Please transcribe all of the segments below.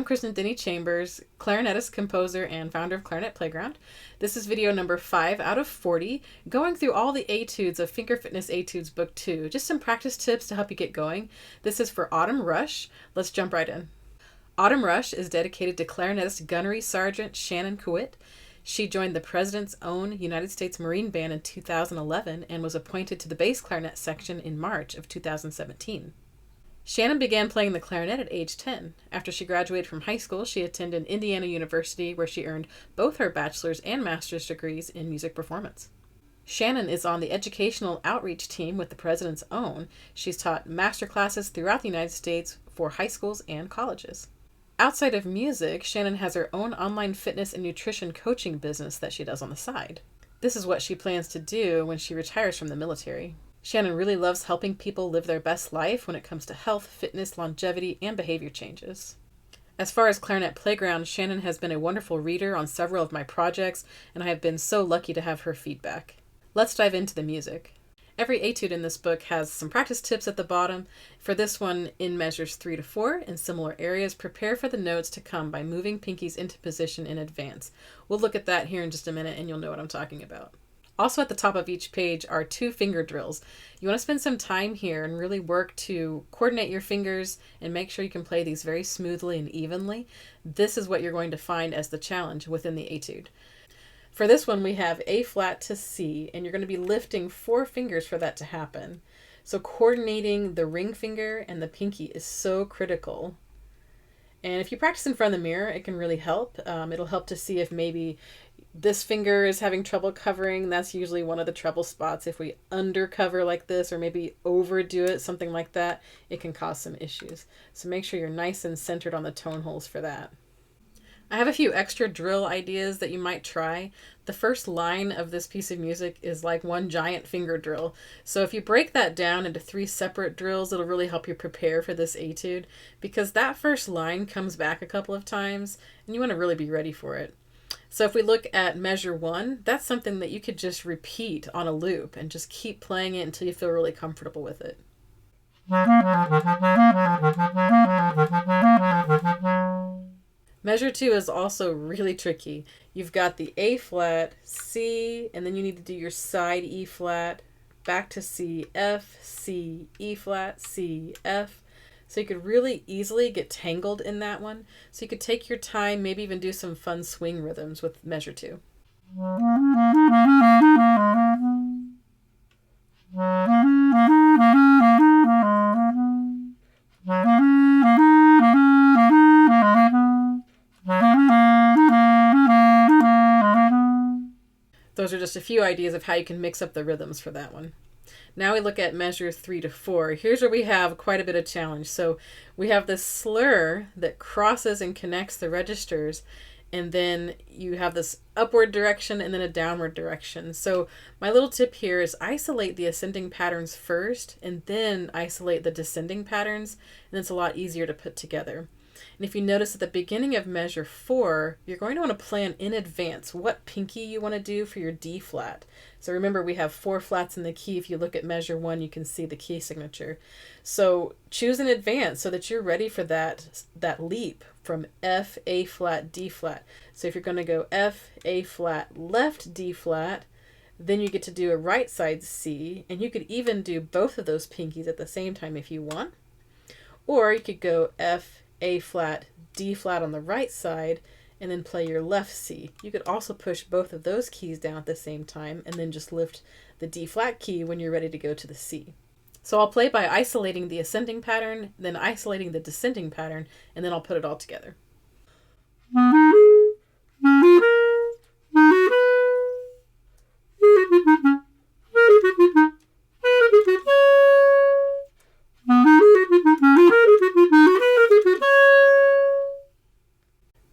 Kristen Denny-Chambers, clarinetist, composer, and founder of Clarinet Playground. This is video number 5 out of 40, going through all the etudes of Finger Fitness Études Book 2. Just some practice tips to help you get going. This is for Autumn Rush. Let's jump right in. Autumn Rush is dedicated to clarinetist Gunnery Sergeant Shannon Kiewitt. She joined the President's own United States Marine Band in 2011 and was appointed to the bass clarinet section in March of 2017. Shannon began playing the clarinet at age 10. After she graduated from high school, she attended Indiana University, where she earned both her bachelor's and master's degrees in music performance. Shannon is on the educational outreach team with the President's own. She's taught master classes throughout the United States for high schools and colleges. Outside of music, Shannon has her own online fitness and nutrition coaching business that she does on the side. This is what she plans to do when she retires from the military. Shannon really loves helping people live their best life when it comes to health, fitness, longevity, and behavior changes. As far as Clarinet Playground, Shannon has been a wonderful reader on several of my projects, and I have been so lucky to have her feedback. Let's dive into the music. Every etude in this book has some practice tips at the bottom. For this one, in measures 3 to 4 in similar areas, prepare for the notes to come by moving pinkies into position in advance. We'll look at that here in just a minute and you'll know what I'm talking about. Also at the top of each page are 2 finger drills. You want to spend some time here and really work to coordinate your fingers and make sure you can play these very smoothly and evenly. This is what you're going to find as the challenge within the etude. For this one, we have A flat to C, and you're going to be lifting 4 fingers for that to happen. So coordinating the ring finger and the pinky is so critical. And if you practice in front of the mirror, it can really help. It'll help to see if maybe this finger is having trouble covering. That's usually one of the trouble spots. If we undercover like this or maybe overdo it, something like that, it can cause some issues. So make sure you're nice and centered on the tone holes for that. I have a few extra drill ideas that you might try. The first line of this piece of music is like one giant finger drill. So if you break that down into 3 separate drills, it'll really help you prepare for this etude, because that first line comes back a couple of times and you want to really be ready for it. So if we look at measure 1, that's something that you could just repeat on a loop and just keep playing it until you feel really comfortable with it. Measure 2 is also really tricky. You've got the A flat, C, and then you need to do your side E flat, back to C, F, C, E flat, C, F. So you could really easily get tangled in that one. So you could take your time, maybe even do some fun swing rhythms with measure 2. Those are just a few ideas of how you can mix up the rhythms for that one. Now we look at measure 3 to 4. Here's where we have quite a bit of challenge. So we have this slur that crosses and connects the registers, and then you have this upward direction and then a downward direction. So my little tip here is isolate the ascending patterns first and then isolate the descending patterns, and it's a lot easier to put together. And if you notice at the beginning of measure 4, you're going to want to plan in advance what pinky you want to do for your D flat. So remember, we have 4 flats in the key. If you look at measure 1, you can see the key signature. So choose in advance so that you're ready for that leap from F, A flat, D flat. So if you're going to go F, A flat, left, D flat, then you get to do a right side C, and you could even do both of those pinkies at the same time if you want. Or you could go F, A flat, D flat on the right side, and then play your left C. You could also push both of those keys down at the same time and then just lift the D flat key when you're ready to go to the C. So I'll play by isolating the ascending pattern, then isolating the descending pattern, and then I'll put it all together.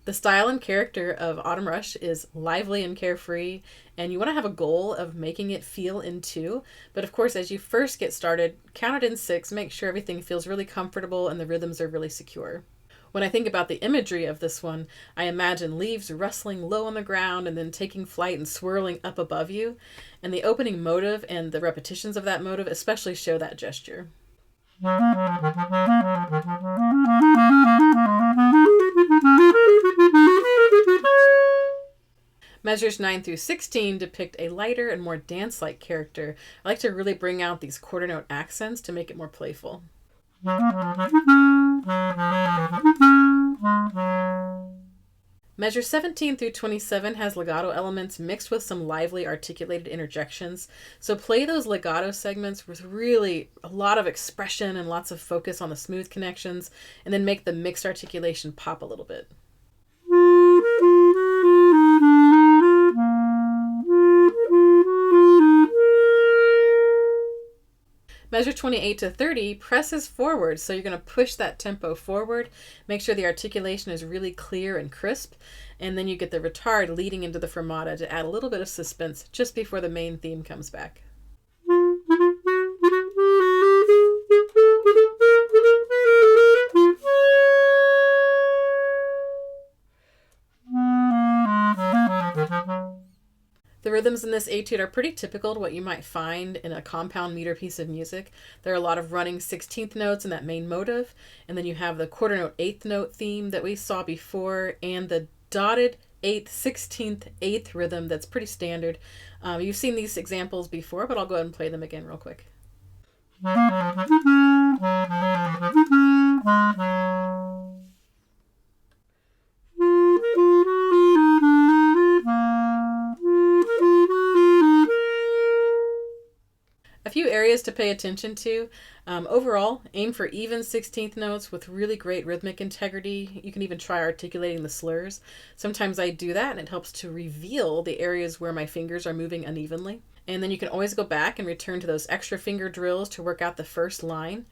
The style and character of Autumn Rush is lively and carefree, and you want to have a goal of making it feel in 2. But of course, as you first get started, count it in 6, make sure everything feels really comfortable and the rhythms are really secure. When I think about the imagery of this one, I imagine leaves rustling low on the ground and then taking flight and swirling up above you. And the opening motive and the repetitions of that motive especially show that gesture. Measures 9 through 16 depict a lighter and more dance-like character. I like to really bring out these quarter note accents to make it more playful. Measure 17 through 27 has legato elements mixed with some lively articulated interjections. So play those legato segments with really a lot of expression and lots of focus on the smooth connections, and then make the mixed articulation pop a little bit. Measure 28 to 30 presses forward, so you're going to push that tempo forward, make sure the articulation is really clear and crisp, and then you get the retard leading into the fermata to add a little bit of suspense just before the main theme comes back. The rhythms in this etude are pretty typical to what you might find in a compound meter piece of music. There are a lot of running 16th notes in that main motive, and then you have the quarter note 8th note theme that we saw before, and the dotted 8th, 16th, 8th rhythm that's pretty standard. You've seen these examples before, but I'll go ahead and play them again real quick. A few areas to pay attention to. Overall, aim for even 16th notes with really great rhythmic integrity. You can even try articulating the slurs. Sometimes I do that and it helps to reveal the areas where my fingers are moving unevenly. And then you can always go back and return to those extra finger drills to work out the first line.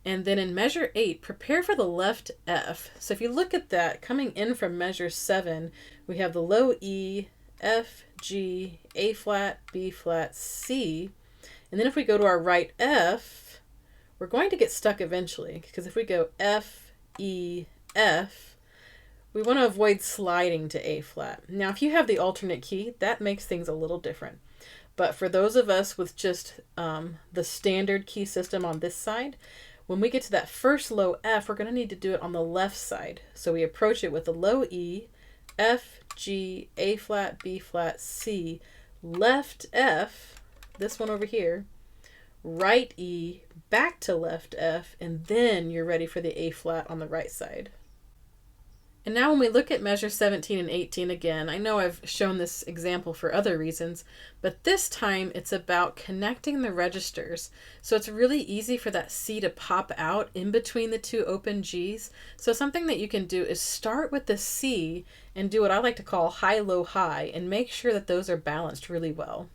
And then in measure 8, prepare for the left F. So if you look at that, coming in from measure 7, we have the low E, F, G, A flat, B flat, C. And then if we go to our right F, we're going to get stuck eventually, because if we go F, E, F, we want to avoid sliding to A flat. Now, if you have the alternate key, that makes things a little different. But for those of us with just the standard key system on this side, when we get to that first low F, we're going to need to do it on the left side. So we approach it with the low E, F, G, A flat, B flat, C, left F, this one over here, right E, back to left F, and then you're ready for the A flat on the right side. And now when we look at measure 17 and 18 again, I know I've shown this example for other reasons, but this time it's about connecting the registers. So it's really easy for that C to pop out in between the two open Gs. So something that you can do is start with the C and do what I like to call high, low, high, and make sure that those are balanced really well.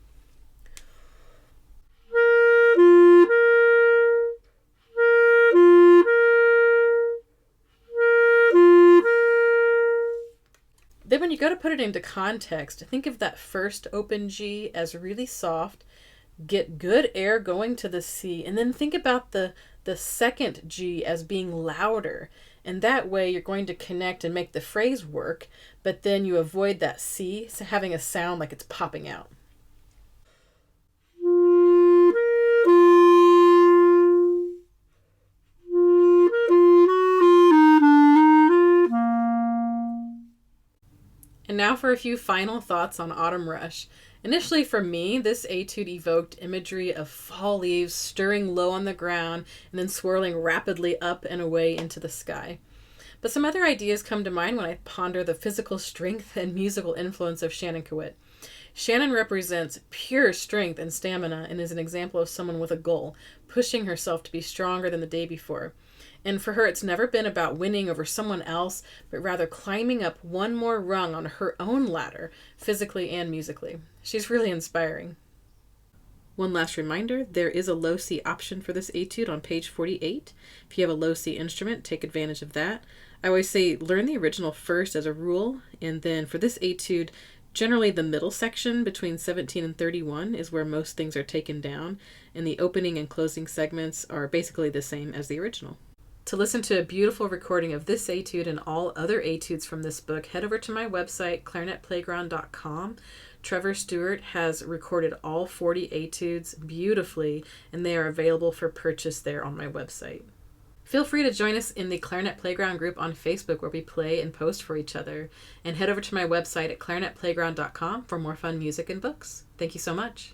Then when you go to put it into context, think of that first open G as really soft, get good air going to the C, and then think about the second G as being louder. And that way you're going to connect and make the phrase work, but then you avoid that C having a sound like it's popping out. And now for a few final thoughts on Autumn Rush. Initially for me, this etude evoked imagery of fall leaves stirring low on the ground and then swirling rapidly up and away into the sky. But some other ideas come to mind when I ponder the physical strength and musical influence of Shannon Kiewitt. Shannon represents pure strength and stamina and is an example of someone with a goal, pushing herself to be stronger than the day before. And for her, it's never been about winning over someone else, but rather climbing up one more rung on her own ladder, physically and musically. She's really inspiring. One last reminder, there is a low C option for this etude on page 48. If you have a low C instrument, take advantage of that. I always say learn the original first as a rule, and then for this etude, generally the middle section between 17 and 31 is where most things are taken down, and the opening and closing segments are basically the same as the original. To listen to a beautiful recording of this etude and all other etudes from this book, head over to my website, clarinetplayground.com. Trevor Stewart has recorded all 40 etudes beautifully, and they are available for purchase there on my website. Feel free to join us in the Clarinet Playground group on Facebook where we play and post for each other. And head over to my website at clarinetplayground.com for more fun music and books. Thank you so much.